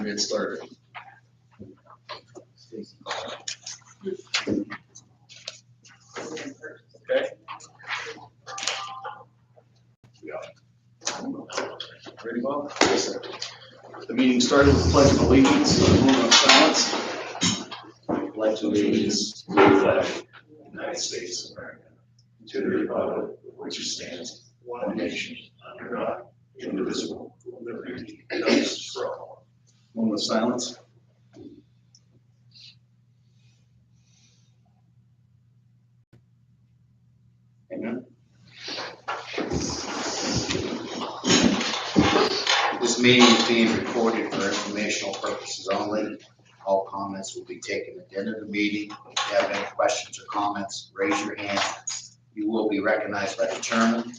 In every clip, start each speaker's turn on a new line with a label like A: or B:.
A: get started. Okay. Ready, Bob? Yes, sir. The meeting started with the Pledge of Allegiance, a moment of silence. Pledge allegiance to the flag of the United States of America, to the republic which stands one nation under God, indivisible, with liberty and justice for all. Moment of silence. Amen.
B: This meeting is being recorded for informational purposes only. All comments will be taken at the end of the meeting. If you have any questions or comments, raise your hand. You will be recognized by the chairman.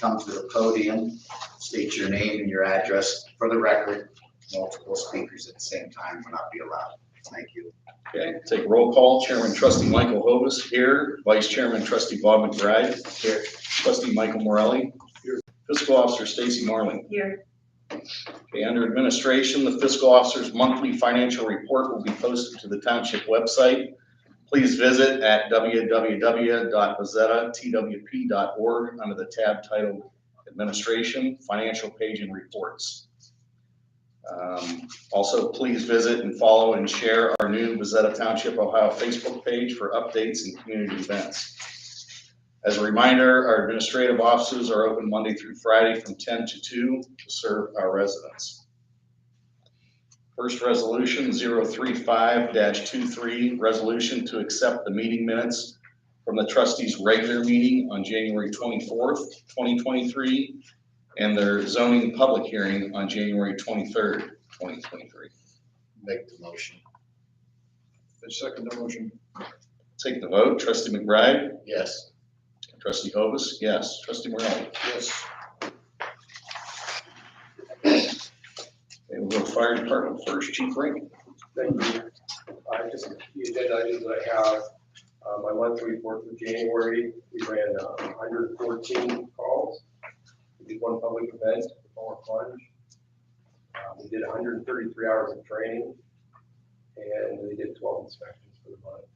B: Come to the podium, state your name and your address for the record. Multiple speakers at the same time will not be allowed. Thank you.
A: Okay, take roll call. Chairman Trustee Michael Hovis here. Vice Chairman Trustee Bob McBride here. Trustee Michael Morelli here. Fiscal Officer Stacy Marling
C: here.
A: Okay, under administration, the fiscal officer's monthly financial report will be posted to the township website. Please visit at www.bazzettatwp.org under the tab titled Administration, Financial Page and Reports. Also, please visit and follow and share our new Bazetta Township, Ohio Facebook page for updates and community events. As a reminder, our administrative offices are open Monday through Friday from 10 to 2 to serve our residents. First resolution 035-23, resolution to accept the meeting minutes from the trustees' regular meeting on January 24th, 2023, and their zoning public hearing on January 23rd, 2023.
B: Make the motion.
A: I second the motion. Take the vote. Trustee McBride?
B: Yes.
A: Trustee Hovis? Yes. Trustee Morelli?
B: Yes.
A: Okay, we'll go to fire department first. Chief Rink.
D: Thank you. Just the agenda items that I have. My monthly report for January, we ran 114 calls. We did one public event, the Power Plunge. We did 133 hours of training, and we did 12 inspections for the month.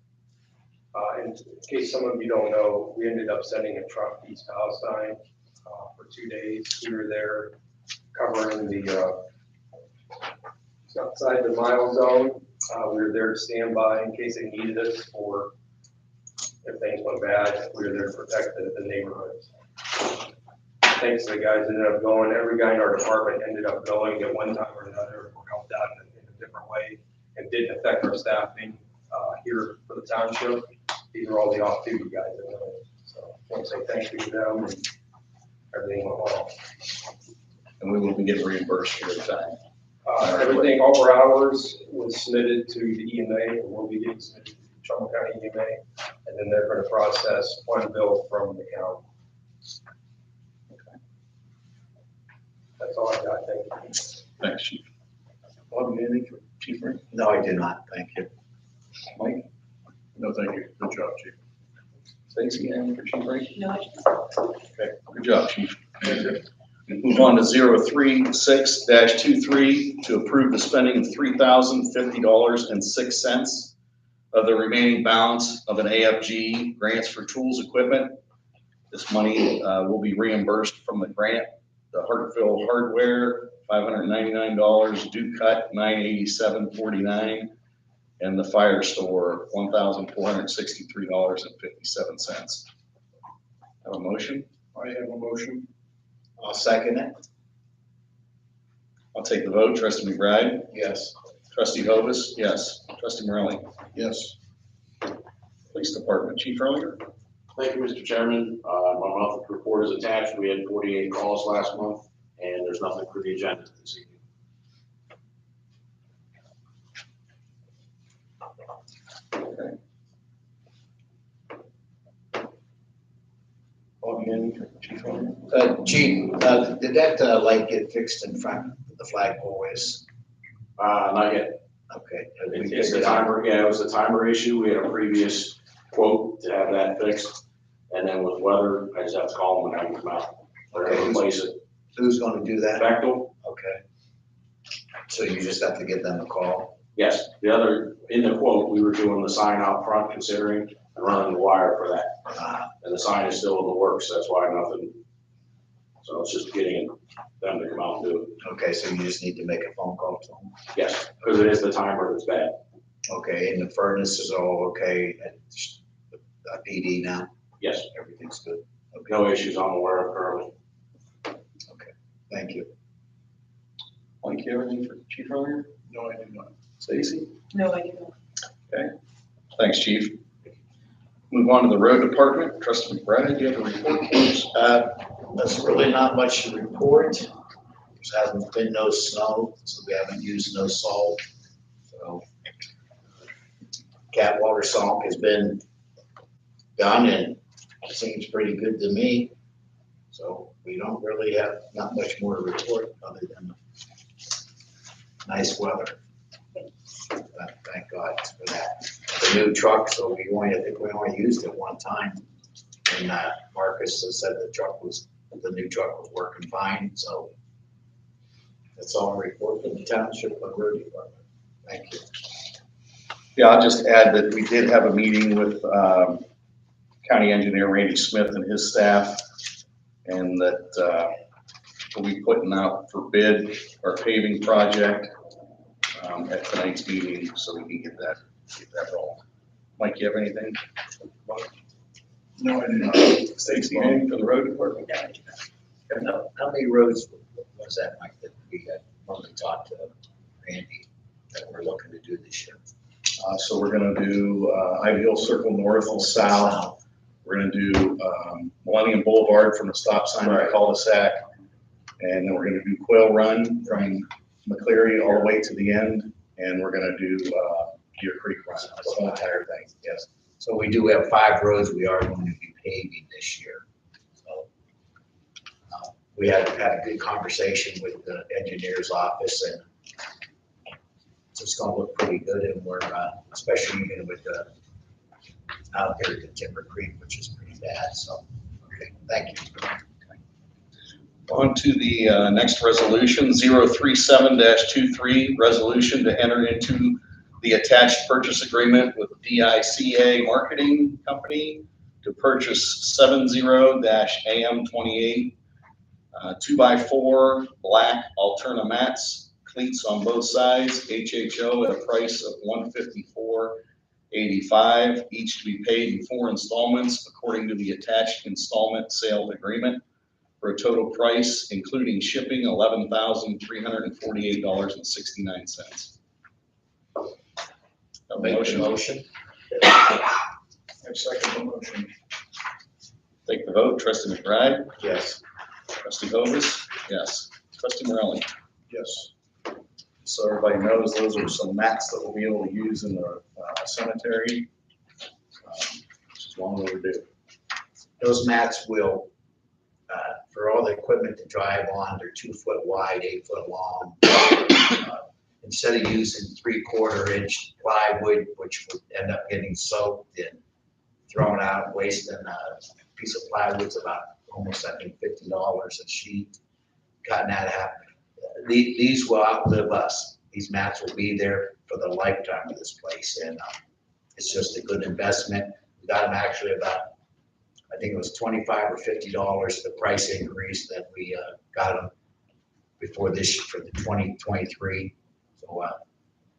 D: In case some of you don't know, we ended up sending a truck east Palestine for 2 days. We were there covering the outside the mile zone. We were there to stand by in case they needed us, or if things went bad, we were there to protect the neighborhoods. Thanks to the guys that ended up going. Every guy in our department ended up going at one time or another, or helped out in a different way, and didn't affect our staffing here for the township. These are all the off-duty guys that went in. So I want to say thank you to them, and everything went well.
A: And we will be getting reimbursed for the time.
D: Everything, all our hours was submitted to the EMA, or will be getting submitted to the Trumbull County EMA, and then they're going to process one bill from the county.
A: Okay.
D: That's all I got. Thank you.
A: Thanks, Chief. Bob, you have anything for Chief Rink?
B: No, I do not. Thank you.
A: Mike? No, thank you. Good job, Chief. Stacy, anything for Chief Rink?
C: No.
A: Okay, good job, Chief. Move on to 036-23 to approve the spending of $3,050.06 of the remaining balance of an AFG grants for tools equipment. This money will be reimbursed from the grant. The Hartville hardware, $599, Duke Cut, $987.49, and the fire store, $1,463.57. Have a motion? I have a motion.
B: I'll second it.
A: I'll take the vote. Trustee McBride?
B: Yes.
A: Trustee Hovis? Yes. Trustee Morelli?
E: Yes.
A: Police Department, Chief Earlier?
E: Thank you, Mr. Chairman. My monthly report is attached. We had 48 calls last month, and there's nothing for the agenda this evening.
A: Okay. Chief Earlier?
B: Chief, did that light get fixed in front of the flagpole? Is
E: Not yet.
B: okay.
E: It's the timer. Yeah, it was a timer issue. We had a previous quote to have that fixed, and then with weather, I just have to call them and have them come out. They're going to replace it.
B: Who's going to do that?
E: Bechtel.
B: Okay. So you just have to give them a call.
E: Yes, the other, in the quote, we were doing the sign out front considering and running the wire for that. And the sign is still in the works, that's why nothing, so it's just getting them to come out and do it.
B: Okay, so you just need to make a phone call to them.
E: Yes, because it is the timer that's bad.
B: Okay, and the furnace is all okay at PD now?
E: Yes,
B: Everything's good? Okay,
E: no issues I'm aware of currently.
B: thank you.
A: Mike, you have anything for Chief earlier?
D: No, I do not.
A: Stacy?
C: No, I do not.
A: Thanks, Chief. Move on to the road department. Trustee McBride, do you have a report for us?
B: There's really not much to report. There hasn't been no snow, so we haven't used no salt. So Catwater salt has been done and it seems pretty good to me. So we don't really have, not much more to report other than nice weather. Thank God for that. The new truck, so I think we only used it one time. And Marcus has said the new truck was working fine, so that's all I report from the township and road department. Thank you.
A: Yeah, I'll just add that we did have a meeting with County Engineer Randy Smith and his staff, and that we'll be putting out for bid our paving project at tonight's meeting, so we can get that rolling. Mike, you have anything?
D: No, I do not.
A: Stacy, anything for the road department?
B: Yeah, I do that. No, how many roads was that, Mike, that we had when we talked to Randy that we're looking to do this year?
A: So we're gonna do Ideal Circle North and South. We're gonna do Millennium Boulevard from the stop sign to the cul-de-sac. And then we're gonna do Quail Run from McCleary all the way to the end. And we're gonna do Deer Creek Run, the whole entire thing, yes.
B: So we do have 5 roads we are going to be paving this year. So we had a good conversation with the engineer's office, and it's gonna look pretty good, and we're, especially even with the, out there at the Timber Creek, which is pretty bad, so, okay, thank you.
A: On to the next resolution, 037-23, resolution to enter into the attached purchase agreement with DICA Marketing Company to purchase 70-AM28 2x4 black Alterna mats, cleats on both sides, HHO at a price of $154.85, each to be paid in 4 installments according to the attached installment sale agreement, for a total price, including shipping, $11,348.69.
B: Make the motion.
D: I second the motion.
A: Take the vote. Trustee McBride?
B: Yes.
A: Trustee Hovis? Yes. Trustee Morelli?
D: Yes.
A: So everybody knows those are some mats that we'll be able to use in the cemetery, which is long overdue.
B: Those mats will, for all the equipment to drive on, they're 2 foot wide, 8 foot long. Instead of using 3/4 inch plywood, which would end up getting soaked and thrown out, wasting a piece of plywood's about almost, I think, $50 a sheet. Cutting that out. These will outlive us. These mats will be there for the lifetime of this place, and it's just a good investment. We got them actually about, I think it was $25 or $50, the price increase that we got them before this, for the 2023. So,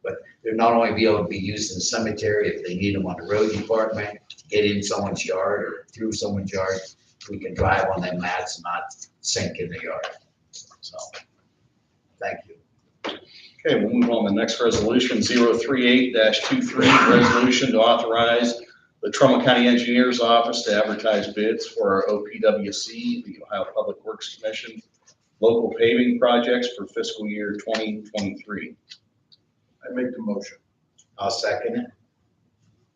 B: but they'll not only be able to be used in the cemetery, if they need them on the road department, get in someone's yard or through someone's yard, we can drive on them mats and not sink in the yard. So, thank you.
A: Okay, we'll move on to the next resolution, 038-23, resolution to authorize the Trumbull County Engineers Office to advertise bids for our OPWC, the Ohio Public Works Commission, local paving projects for fiscal year 2023.
D: I make the motion.
B: I'll second it.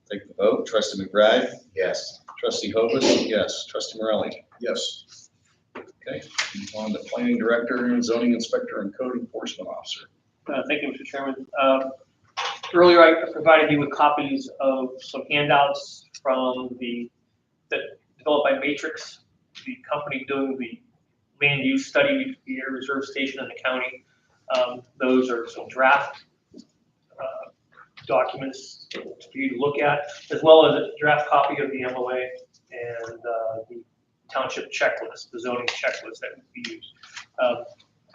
A: Take the vote. Trustee McBride?
B: Yes.
A: Trustee Hovis? Yes. Trustee Morelli?
D: Yes.
A: Okay, move on to Planning Director, Zoning Inspector, and Code Enforcement Officer.
F: Thank you, Mr. Chairman. Earlier, I provided you with copies of some handouts from that developed by Matrix, the company doing the land use study for the Air Reserve Station in the county. Those are some draft documents for you to look at, as well as a draft copy of the MOA and the township checklist, the zoning checklist that would be used.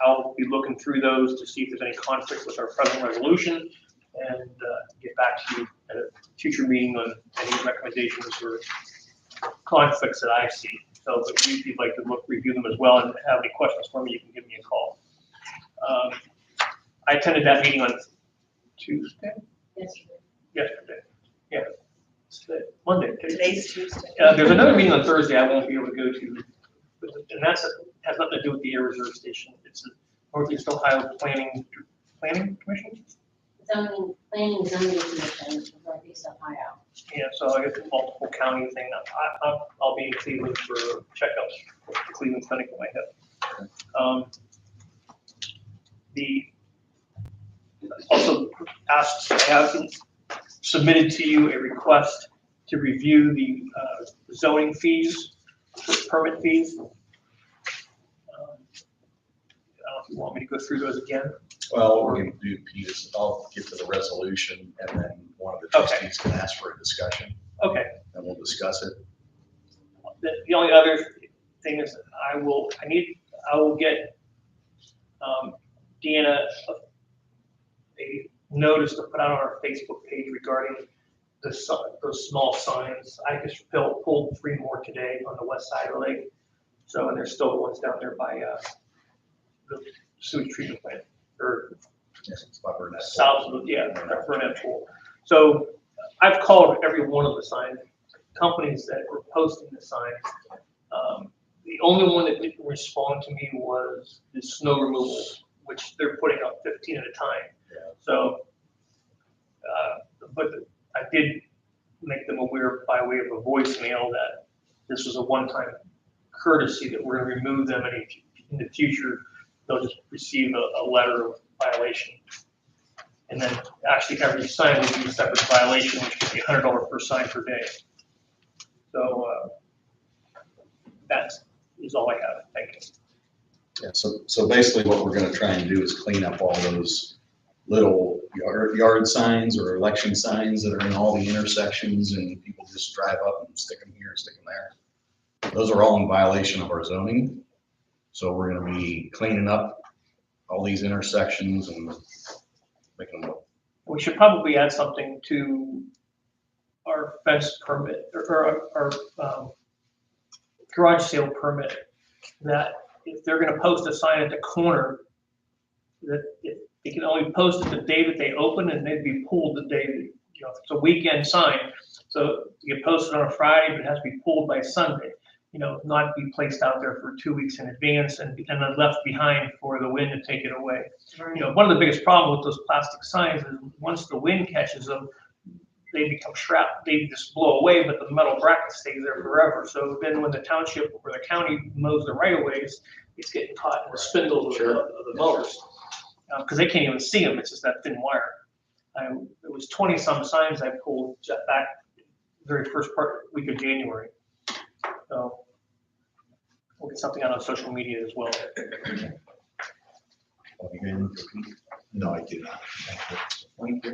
F: I'll be looking through those to see if there's any conflict with our present resolution and get back to you at a future meeting on any recommendations or conflicts that I see. So if you'd like to review them as well and have any questions for me, you can give me a call. I attended that meeting on Tuesday? Yesterday. Yeah. Monday.
C: Today's Tuesday.
F: There's another meeting on Thursday I won't be able to go to, and has nothing to do with the air reserve station. It's the Northeast Ohio Planning Commission.
G: Zoning, planning and zoning commission, Northeast Ohio.
F: Yeah, so I guess the multiple county thing. I'll be in Cleveland for checkups for the Cleveland Clinic in my hip. Also asked, I have submitted to you a request to review the zoning fees, permit fees. I don't know if you want me to go through those again.
A: Well, what we're gonna do, Pete, is I'll get to the resolution and then one of the trustees can ask for a discussion
F: Okay.
A: and we'll discuss it.
F: The only other thing is I will get Deanna a notice to put out on our Facebook page regarding those small signs. I just pulled 3 more today on the west side of the lake. So, and there's still ones down there by the sewage treatment plant, or
A: Yes, it's about Burnett.
F: south of, that Burnett Pool. So I've called every one of the sign companies that were posting the signs. The only one that didn't respond to me was the snow removal, which they're putting out 15 at a time.
A: Yeah.
F: So, but I did make them aware by way of a voicemail that this was a one-time courtesy, that we're going to remove them, and in the future they'll just receive a letter of violation. And then actually every sign would be a separate violation, which would be $100 per sign per day. So that is all I have. Thank you.
A: Yeah, so basically what we're gonna try and do is clean up all those little yard signs or election signs that are in all the intersections and people just drive up and stick them here, stick them there. Those are all in violation of our zoning. So we're gonna be cleaning up all these intersections and making them.
F: We should probably add something to our fence permit, or our garage sale permit, that if they're gonna post a sign at the corner, that they can only post it the day that they open, and they'd be pulled the day that, if it's a weekend sign. So you get posted on a Friday, but it has to be pulled by Sunday. Not be placed out there for 2 weeks in advance and then left behind for the wind to take it away. One of the biggest problems with those plastic signs is once the wind catches them, they become shrapnel. They just blow away, but the metal bracket stays there forever. So then when the township or the county mows the right of ways, it's getting caught in the spindles of the motors. Because they can't even see them, it's just that thin wire. It was 20 some signs I pulled back very first week of January. So we'll get something out on social media as well.
A: No, I did not. Thank you.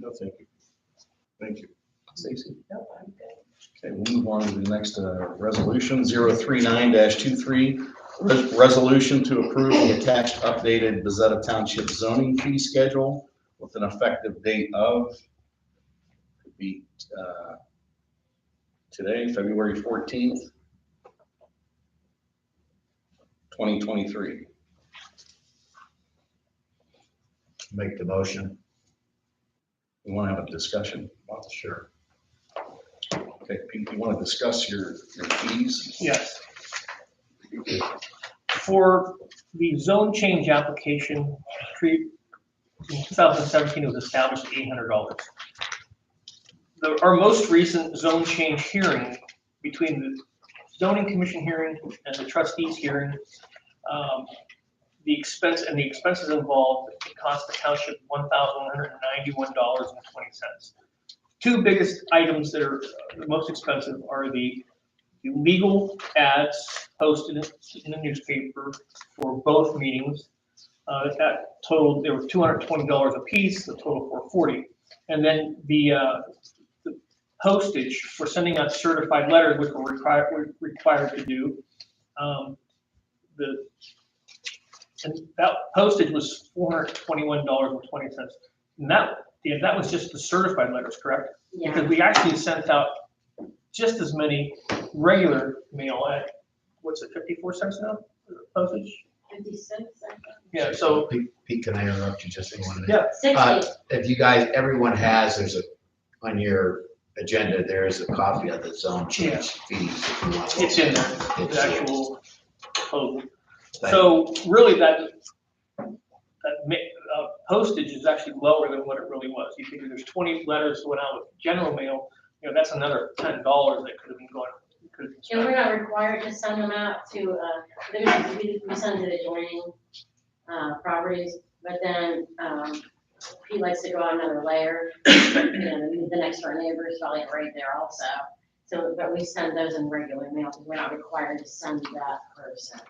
A: No, thank you. Thank you. Stacy? Okay, we'll move on to the next resolution, 039-23. Resolution to approve the attached updated Bazetta Township zoning fee schedule with an effective date of, could be today, February 14th, 2023.
B: Make the motion.
A: We want to have a discussion? Well, sure. Okay, Pete, you want to discuss your fees?
F: Yes. For the zone change application, in 2017, it was established at $800. Our most recent zone change hearing, between the zoning commission hearing and the trustees hearing, the expenses involved, it cost the township $1,191.20. 2 biggest items that are the most expensive are the legal ads posted in the newspaper for both meetings, That totaled, there was $220 a piece, the total $440. And then the postage for sending out certified letters, which we're required to do, and that postage was $421.20. And that was just the certified letters, correct?
G: Yeah,
F: Because we actually sent out just as many regular mail at, what's it, 54 cents now, postage?
G: 56, I think.
F: Yeah, so,
B: Pete, can I interrupt you just a minute?
F: yeah,
G: 60.
B: If you guys, everyone has, on your agenda, there is a copy of the zone change fees. If you want.
F: it's in there, the
B: It's-
F: actual proposal.
B: Thank
F: So really postage is actually lower than what it really was. You figure there's 20 letters went out with general mail, that's another $10 that could have been going, could have been
G: And we're
F: spent.
G: not required to send them out to, we send to the adjoining, properties, but then, he likes to go out another layer. The next door neighbor is probably right there also. So, but we send those in regular mail, because we're not required to send that person.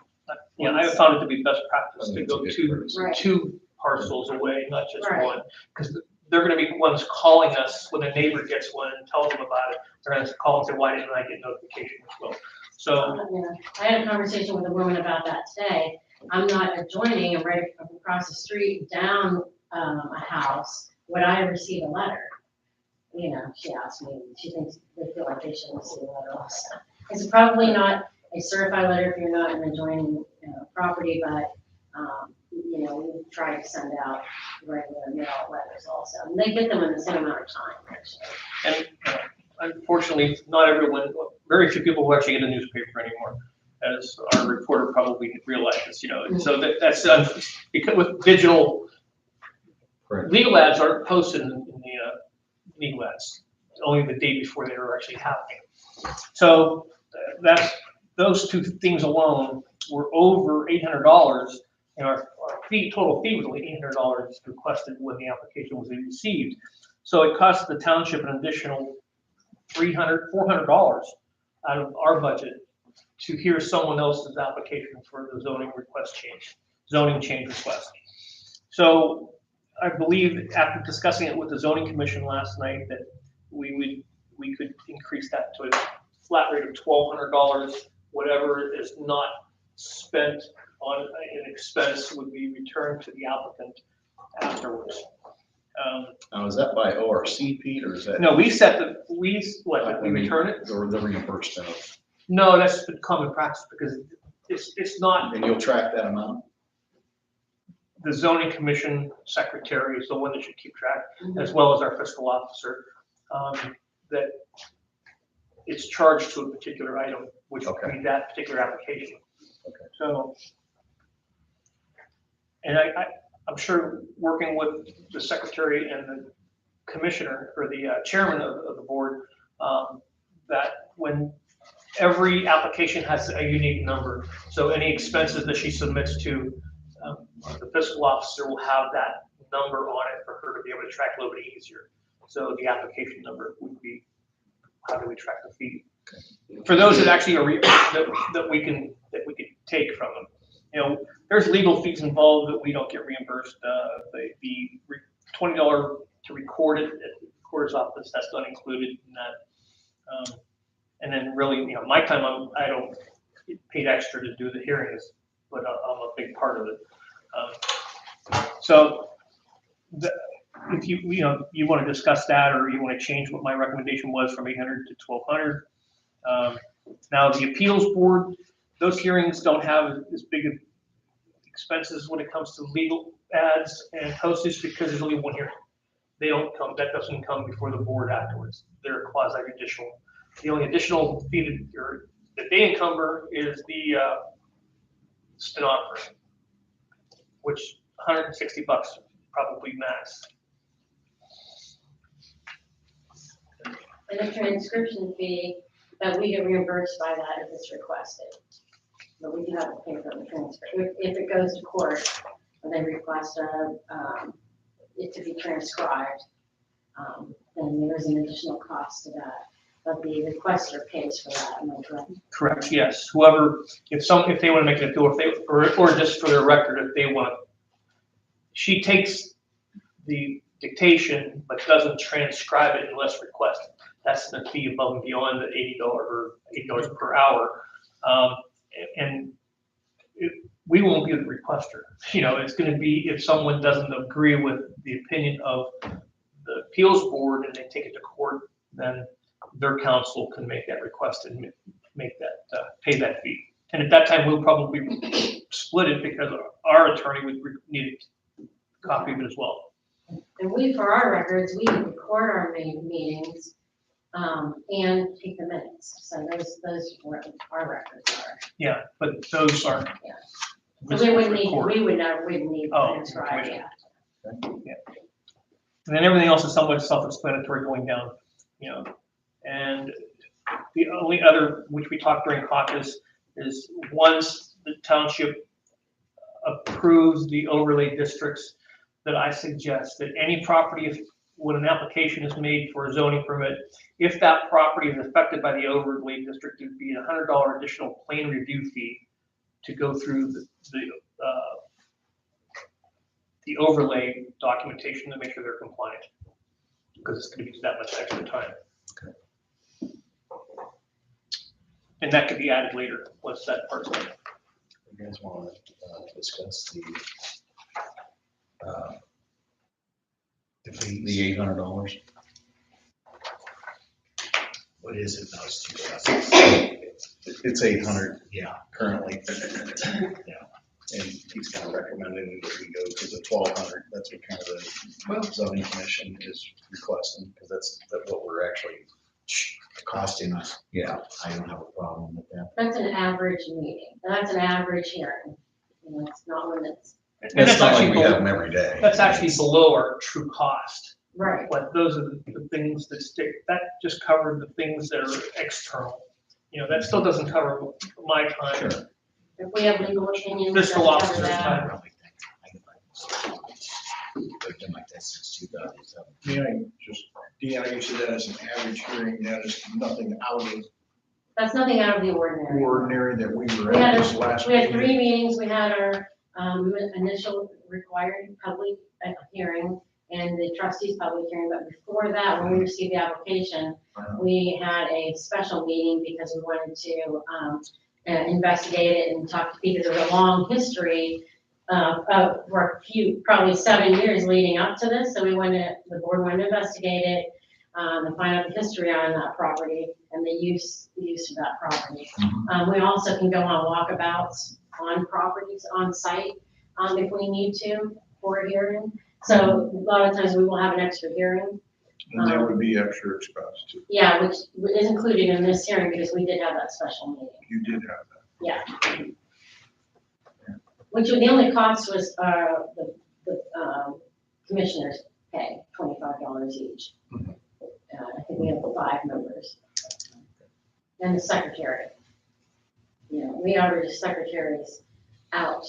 F: Yeah, I have found it to be best practice to go
A: That's a good
G: Right.
F: two parcels away, not just
G: Right.
F: one. Because they're gonna be ones calling us when a neighbor gets one and tells them about it. They're gonna call and say, why didn't I get notification as well? So,
G: I had a conversation with a woman about that today. I'm not adjoining, I'm right across the street down, a house. Would I receive a letter? She asked me, she thinks they feel like they should receive a letter also. It's probably not a certified letter if you're not an adjoining, property, but, we try to send out regular mail letters also. And they get them in the same amount of time, actually.
F: and unfortunately, not everyone, very few people will actually get a newspaper anymore, as our reporter probably realizes, so that's, because with digital,
B: Correct.
F: legal ads aren't posted in the legal ads, only the day before they were actually happening. So those two things alone were over $800, and our total fee was only $800 requested when the application was received. So it cost the township an additional $400 out of our budget to hear someone else's application for the zoning change request. So I believe after discussing it with the zoning commission last night, that we could increase that to a flat rate of $1,200. Whatever is not spent on an expense would be returned to the applicant afterwards.
A: Now, is that by ORC, Pete, or is that?
F: No, we return it?
A: Or the reimbursement of,
F: No, that's the common practice, because it's not,
A: and you'll track that amount?
F: the zoning commission secretary is the one that should keep track, as well as our fiscal officer, that it's charged to a particular item, which would be that particular application.
A: Okay.
F: So, and I'm sure working with the secretary and the commissioner, or the chairman of the board, that when every application has a unique number, so any expenses that she submits to, the fiscal officer will have that number on it for her to be able to track a little bit easier. So the application number would be, how do we track the fee? For those that actually are, that we can take from them. There's legal fees involved that we don't get reimbursed. The $20 to record it at the recorder's office, that's not included in that. And then really, my time, I don't get paid extra to do the hearings, but I'm a big part of it. So if you want to discuss that, or you want to change what my recommendation was from 800 to 1200. Now the appeals board, those hearings don't have as big of expenses when it comes to legal ads and postage, because there's only one hearing. That doesn't come before the board afterwards. They're quasi-judicial. The only additional fee that they encumber is the stenographer, which $160 probably max.
G: And the transcription fee, that we get reimbursed by that if it's requested. But we do have to pay for the transcript. If it goes to court, and they request it to be transcribed, then there's an additional cost to that. But the requester pays for that, am I correct?
F: Correct, yes. Whoever, if they want to make an appeal, or just for their record, if they want to she takes the dictation, but doesn't transcribe it unless requested. That's the fee above and beyond the $80 per hour. And we won't be the requester. It's going to be if someone doesn't agree with the opinion of the appeals board and they take it to court, then their counsel can make that request and make that, pay that fee. And at that time, we'll probably split it because our attorney would need a copy of it as well.
G: And we, for our records, we record our meetings, and take the minutes. So those were our records are.
F: Yeah, but those aren't.
G: Yeah. So we wouldn't need to
F: Oh,
G: transcribe,
F: okay.
G: yeah.
F: And then everything else is somewhat self-explanatory going down, And the only other, which we talked during caucus, is once the township approves the overlay districts, that I suggest that any property, when an application is made for a zoning permit, if that property is affected by the overlay district, it would be a $100 additional plan review fee to go through the overlay documentation to make sure they're compliant, because it's going to be that much extra time.
A: Okay.
F: And that could be added later once that part's done.
A: You guys want to discuss the $800?
B: What is it now? It's 2,000.
A: It's 800
B: Yeah.
A: currently. Yeah. And he's kind of recommending that we go to the 1,200. That's what kind of the zoning commission is requesting, because that's what we're actually
B: Costing us.
A: Yeah.
B: I don't have a problem with that.
G: That's an average meeting. That's an average hearing. It's not one that's.
F: And
A: It's
F: that's
A: not like
F: actually
A: we have
F: below,
A: them every day.
F: that's actually below our true cost.
G: Right.
F: But those are the things that stick. That just covered the things that are external. That still doesn't cover my time.
A: Sure.
G: If we have legal opinions.
F: Fiscal
G: that cover
F: officer's
G: that.
F: time.
B: They've been like that since 2007.
H: Deanna, you said that as an average hearing, that is nothing out of
G: That's nothing out of the
H: the
G: ordinary.
H: ordinary that we were
G: We had
H: at this last
G: We had
H: meeting.
G: 3 meetings. We had our initial required public hearing and the trustees public hearing. But before that, when we received the application, we had a special meeting because we wanted to investigate it and talk, because there's a long history for probably 7 years leading up to this. So the board wanted to investigate it and find out the history on that property and the use of that property. We also can go on walkabouts on properties on site if we need to for a hearing. So a lot of times we will have an extra hearing.
H: And that would be extra expense too.
G: Yeah, which is included in this hearing because we did have that special meeting.
H: You did have that.
G: Yeah. Which the only cost was the commissioners pay $25 each. I think we have 5 members. And the secretary. We average secretaries out,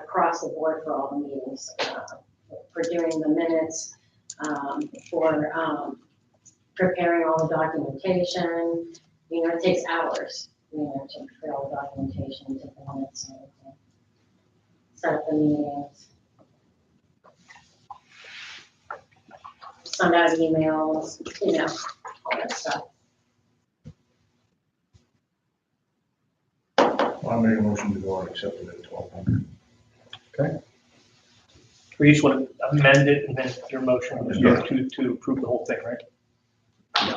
G: across the board for all the meetings, for doing the minutes, for preparing all the documentation. It takes hours, to prepare all the documentation, take the minutes and everything. Set up the meetings. Send out emails, all that stuff.
H: I'll make a motion to go on accept it at 1,200.
F: We just want to amend it and then your motion is to approve the whole thing, right?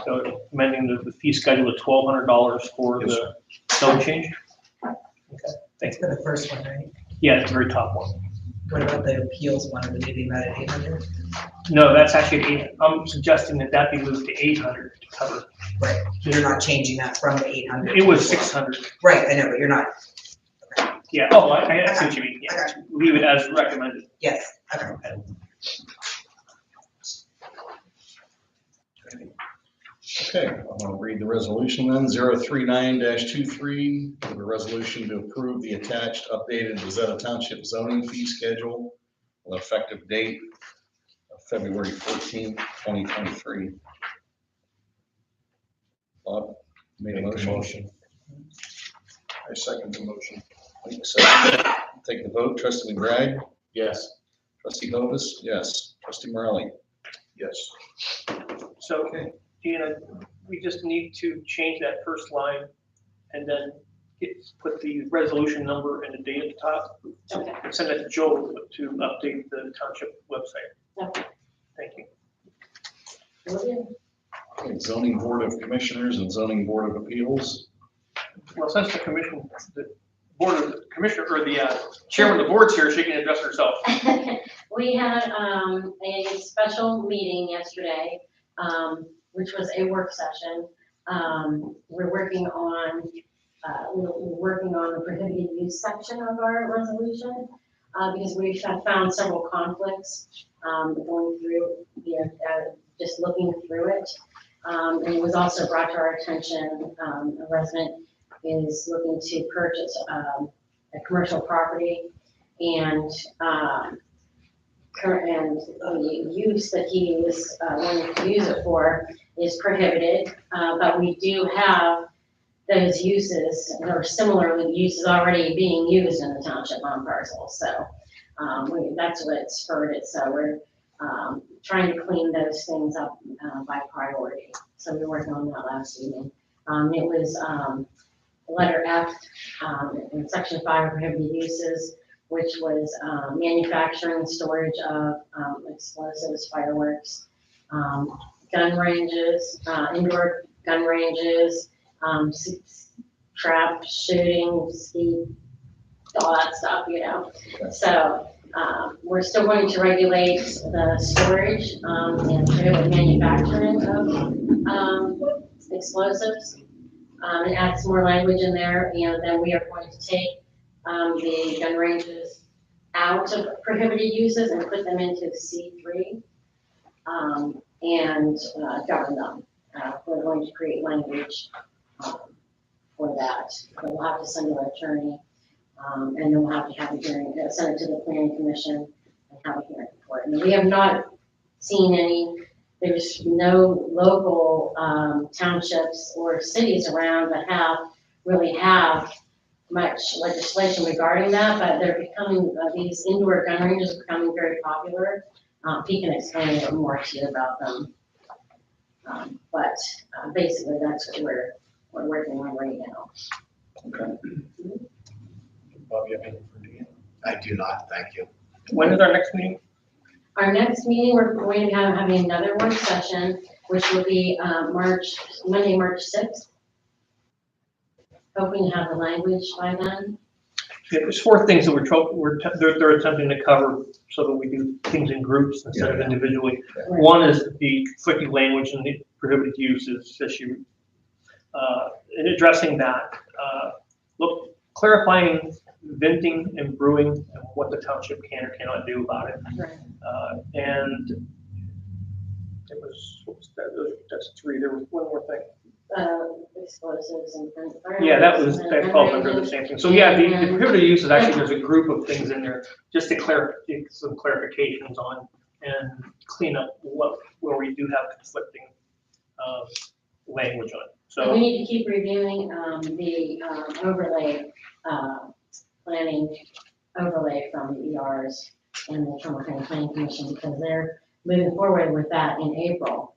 F: So amending the fee schedule to $1,200 for
A: Yes,
F: the zone change? Okay, thanks.
C: For the first one, right?
F: Yeah, it's the very top one.
C: What about the appeals one, are we leaving that at 800?
F: No, that's actually at 800. I'm suggesting that be moved to 800 to cover.
C: Right, you're not changing that from the 800?
F: It was 600.
C: Right, I know, but you're not,
F: Yeah, oh, I see what you mean. Yeah, leave it as recommended.
C: yes, okay.
A: Okay, I'm going to read the resolution then, 039-23, a resolution to approve the attached updated Bazetta Township zoning fee schedule with effective date of February 14th, 2023. Bob made a motion.
H: I second the motion. Wait a second. Take the vote. Trustee McBride?
E: Yes.
H: Trustee Hovis? Yes. Trustee Morelli? Yes.
F: So, Deanna, we just need to change that first line and then put the resolution number and the date at the top.
G: Okay.
F: And send it to Joel to update the township website.
G: Okay.
F: Thank you.
G: Will do.
H: Okay, Zoning Board of Commissioners and Zoning Board of Appeals.
F: Well, since the board of commissioner, or the chairman of the board's here, she can address herself.
G: We had a special meeting yesterday, which was a work session. We're working on the prohibited use section of our resolution, because we have found several conflicts going through, just looking through it. And it was also brought to our attention, a resident is looking to purchase a commercial property, and the use that he is wanting to use it for is prohibited, but we do have those uses, or similar uses already being used in the township on parcels. So that's what spurred it. So we're trying to clean those things up by priority. So we were working on that last evening. It was letter F in section 5 of prohibited uses, which was manufacturing and storage of explosives, fireworks, gun ranges, indoor gun ranges, trap shooting, ski, all that stuff, So we're still going to regulate the storage and prohibit manufacturing of explosives, and add some more language in there. And then we are going to take the gun ranges out of prohibited uses and put them into C3 and govern them. We're going to create language for that. We'll have to send to our attorney, and then we'll have to have a hearing, send it to the planning commission and have a hearing for it. And we have not seen any, there's no local townships or cities around that really have much legislation regarding that, but they're becoming, these indoor gun ranges are becoming very popular. He can explain a little more to you about them. But basically that's what we're working on right now.
H: Okay. Bob, you have anything for Deanna?
B: I do not, thank you.
F: When is our next meeting?
G: Our next meeting, we're going to be having another work session, which will be Monday, March 6th. Hoping to have the language by then.
F: Yeah, there's 4 things that they're attempting to cover, so that we do things in groups instead of individually.
G: Right.
F: One is the conflicting language and the prohibited uses issue. In addressing that, clarifying venting and brewing and what the township can or cannot do about it.
G: Right.
F: And it was, what was that? That's 3. There was one more thing.
G: Explosives and.
F: Yeah, that falls under the same thing. So yeah, the prohibited uses, actually, there's a group of things in there just to get some clarifications on and clean up where we do have conflicting language on.
G: So we need to keep reviewing the overlay, planning overlay from the ERs and the Trumbull County Planning Commission, because they're moving forward with that in April.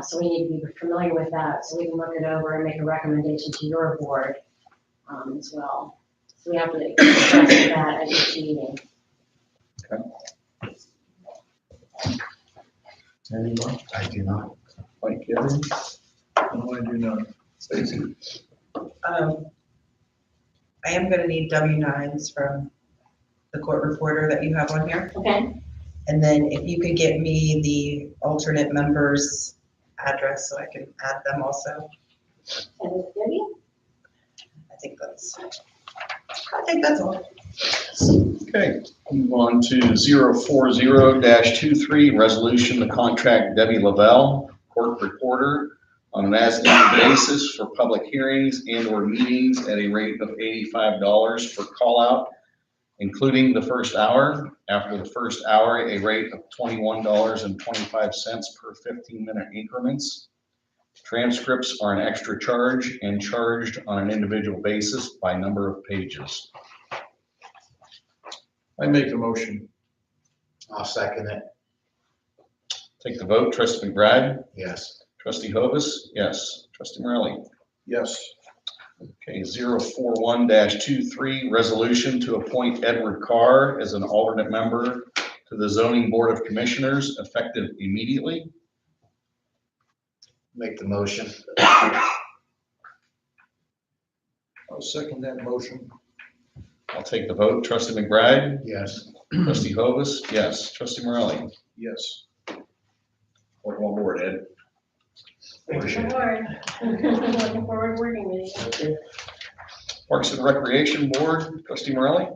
G: So we need to be familiar with that so we can look it over and make a recommendation to your board as well. So we have to discuss that at each meeting.
H: Okay. Anyone?
B: I do not.
H: Mike, you have any? No, I do not. Stacy?
C: I am gonna need W-9s from the court reporter that you have on here.
G: Okay.
C: And then if you could get me the alternate members' address so I can add them also. I think that's all.
H: Okay, move on to 040-23, resolution to contract Debbie Lavelle, court reporter, on an as-needed basis for public hearings and or meetings at a rate of $85 for call-out, including the first hour. After the first hour, a rate of $21.25 per 15-minute increments. Transcripts are an extra charge and charged on an individual basis by number of pages.
I: I make the motion.
B: I'll second it.
H: Take the vote. Trustee McBride?
B: Yes.
H: Trustee Hovis? Yes. Trustee Morelli?
I: Yes.
H: Okay, 041-23, resolution to appoint Edward Carr as an alternate member to the Zoning Board of Commissioners, effective immediately.
B: Make the motion.
I: I'll second that motion.
H: I'll take the vote. Trustee McBride?
B: Yes.
H: Trustee Hovis? Yes. Trustee Morelli?
I: Yes.
H: Welcome on board, Ed.
G: Looking forward. Looking forward to working with you.
H: Parks and Recreation Board, Trustee Morelli?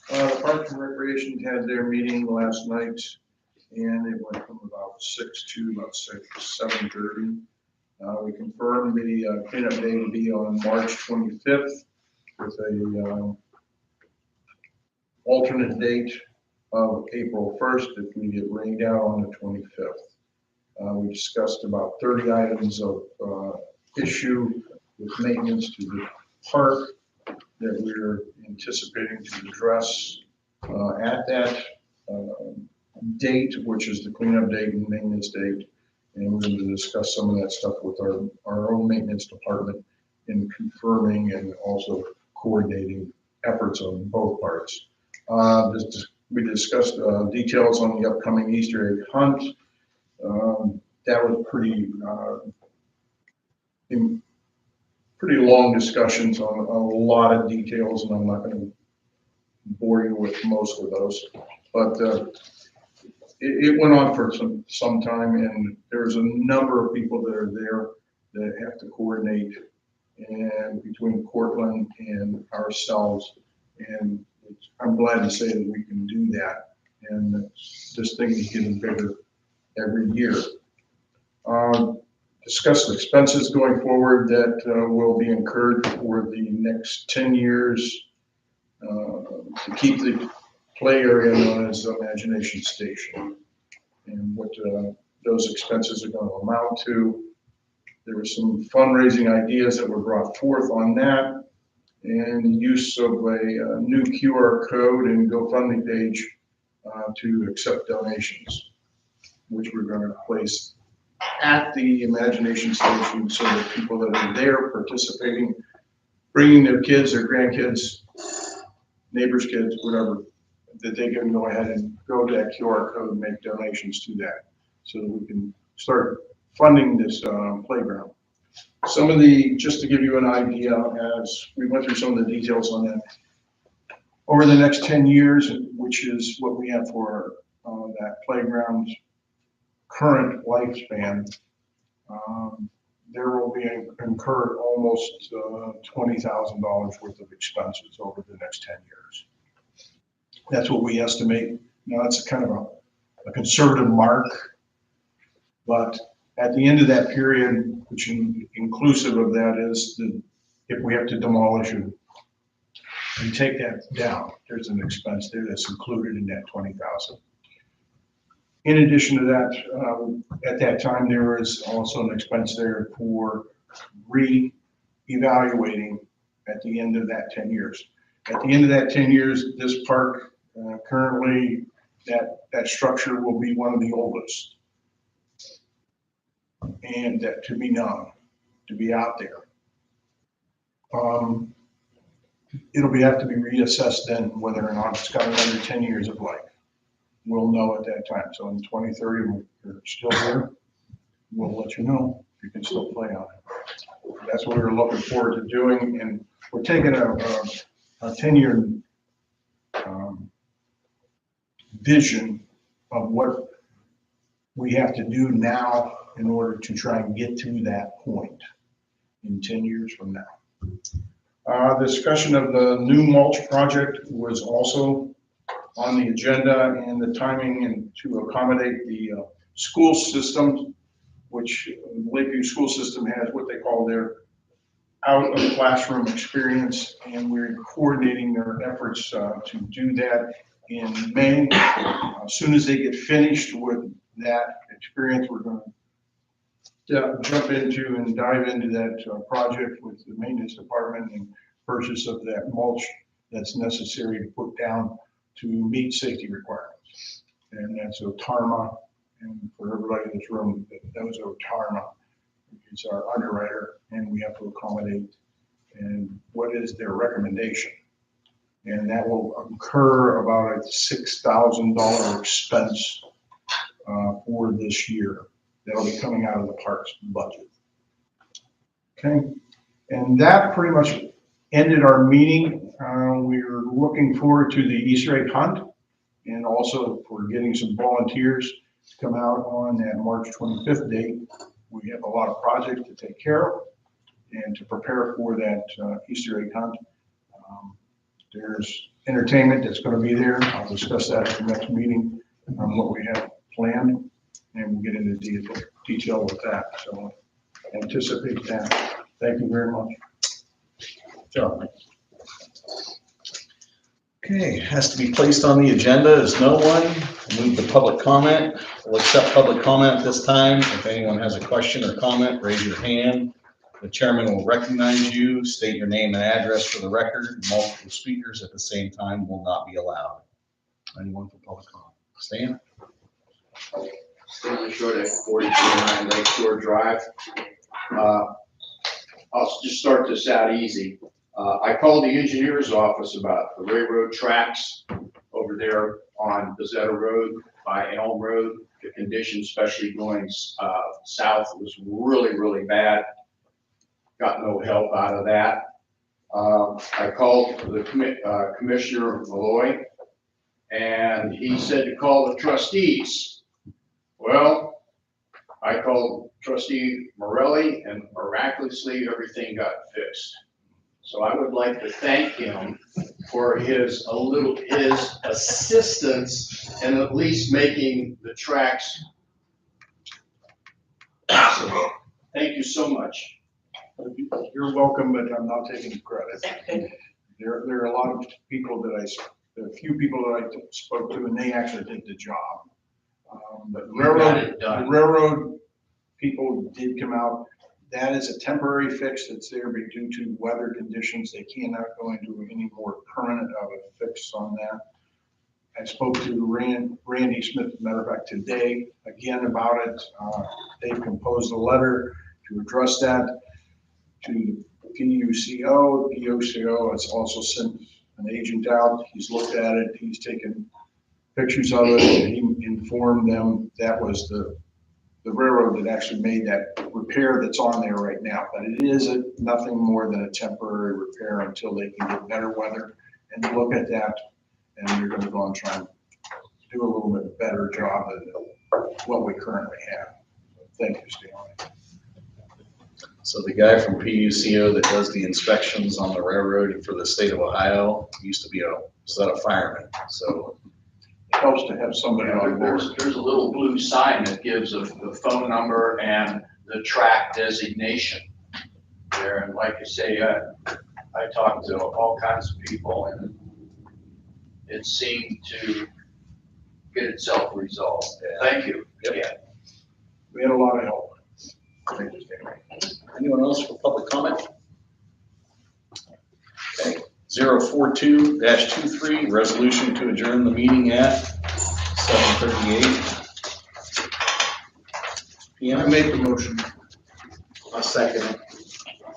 I: The Parks and Recreation had their meeting last night, and it went from about 6 to about 7:30. We confirmed the cleanup day to be on March 25th with a alternate date of April 1st if we get rained out on the 25th. We discussed about 30 items of issue with maintenance to the park that we're anticipating to address at that date, which is the cleanup date and maintenance date. And we're going to discuss some of that stuff with our own maintenance department in confirming and also coordinating efforts on both parts. We discussed details on the upcoming Easter egg hunt. That was pretty long discussions on a lot of details, and I'm not going to bore you with most of those. But it went on for some time, and there's a number of people that are there that have to coordinate, and between Cortland and ourselves, and I'm glad to say that we can do that. And this thing is getting bigger every year. Discuss the expenses going forward that will be incurred for the next 10 years to keep the play area known as the Imagination Station, and what those expenses are going to amount to. There were some fundraising ideas that were brought forth on that, and use of a new QR code and GoFundMe page to accept donations, which we're going to place at the Imagination Station so that people that are there participating, bringing their kids, their grandkids, neighbors' kids, whatever, that they can go ahead and go to that QR code and make donations to that so that we can start funding this playground. Some of just to give you an idea, as we went through some of the details on that, over the next 10 years, which is what we have for that playground's current lifespan, there will be incurred almost $20,000 worth of expenses over the next 10 years. That's what we estimate. Now, that's kind of a conservative mark, but at the end of that period, which inclusive of that is if we have to demolish it and take that down, there's an expense there that's included in that $20,000. In addition to that, at that time, there is also an expense there for re-evaluating at the end of that 10 years. At the end of that 10 years, this park, currently, that structure will be one of the oldest. And that to be known, to be out there. It'll have to be reassessed then whether or not it's got another 10 years of life. We'll know at that time. So in 2030, if you're still here, we'll let you know if you can still play on it. That's what we're looking forward to doing. And we're taking a 10-year vision of what we have to do now in order to try and get to that point in 10 years from now. Discussion of the new mulch project was also on the agenda, and the timing and to accommodate the school system, which the Lakeview school system has what they call their out of classroom experience, and we're coordinating their efforts to do that in May. As soon as they get finished with that experience, we're going to jump into and dive into that project with the maintenance department and purchase of that mulch that's necessary to put down to meet safety requirements. And that's OTARMA, and for everybody in this room that knows OTARMA, is our underwriter, and we have to accommodate, and what is their recommendation. And that will incur about a $6,000 expense for this year. That'll be coming out of the parks budget. Okay, and that pretty much ended our meeting. We're looking forward to the Easter egg hunt, and also for getting some volunteers to come out on that March 25th date. We have a lot of projects to take care of and to prepare for that Easter egg hunt. There's entertainment that's going to be there. I'll discuss that at the next meeting on what we have planned, and we'll get into detail with that. So anticipate that. Thank you very much.
H: John. Okay, has to be placed on the agenda. Is no one? Move to public comment. We'll accept public comment at this time. If anyone has a question or comment, raise your hand. The chairman will recognize you, state your name and address for the record. Multiple speakers at the same time will not be allowed. Anyone for public comment? Stan?
B: Stanley Short at 4209 Lake Shore Drive. I'll just start this out easy. I called the engineer's office about the railroad tracks over there on Bazetta Road by Elm Road. The condition, especially going south, was really, really bad. Got no help out of that. I called the Commissioner Malloy, and he said to call the trustees. Well, I called Trustee Morelli, and miraculously everything got fixed. So I would like to thank him for his assistance in at least making the tracks possible. Thank you so much.
I: You're welcome, but I'm not taking credit. There are a lot of people a few people that I spoke to, and they actually did the job. But the railroad people did come out. That is a temporary fix that's there due to weather conditions. They cannot go into any more permanent of a fix on that. I spoke to Randy Smith, as a matter of fact, today, again about it. They've composed a letter to address that to PUCO. The PUCO has also sent an agent out. He's looked at it. He's taken pictures of it. And he informed them that was the railroad that actually made that repair that's on there right now. But it is nothing more than a temporary repair until they can get better weather and look at that. And they're going to go and try and do a little bit better job than what we currently have. Thank you, Stanley.
H: So the guy from PUCO that does the inspections on the railroad for the state of Ohio used to be a fireman. So
I: it helps to have somebody on board.
B: There's a little blue sign that gives the phone number and the track designation there. And like I say, I talked to all kinds of people, and it seemed to get itself resolved. Thank you.
H: Yep.
B: Yeah.
I: We had a lot of help.
H: Thank you, Stanley. Anyone else for public comment? Okay, 042-23, resolution to adjourn the meeting at 7:38 p.m.
I: I make the motion.
B: I'll second it.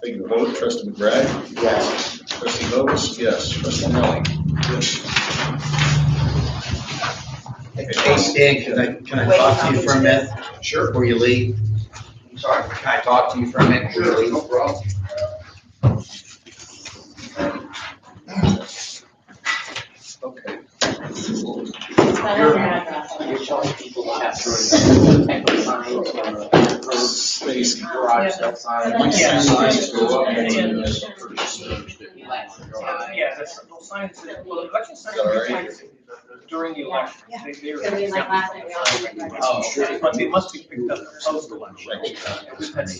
H: Take the vote. Trustee McBride?
B: Yes.
H: Trustee Votis? Yes. Trustee Melly?
I: Yes.
B: Hey, Stan, can I talk to you for a minute? Sure. Before you leave? I'm sorry. Can I talk to you for a minute before you leave? No problem.
H: Okay. Stacy.
B: Garage sale sign.
F: Yeah.
B: Signs go up.
F: Yeah, those signs, well, election signs
H: Is that all right?
F: during the election.
G: Yeah.
F: They're.
G: It's gonna be like last night, we all-
F: But they must be picked up post-election.
H: Right.
F: We've had